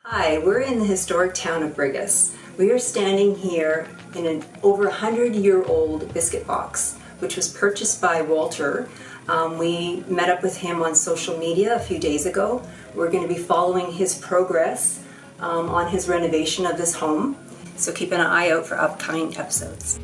Hi, we're in the historic town of Brigus. We are standing here in an over 100-year-old biscuit box, which was purchased by Walter. We met up with him on social media a few days ago. We're going to be following his progress on his renovation of this home, so keep an eye out for upcoming episodes.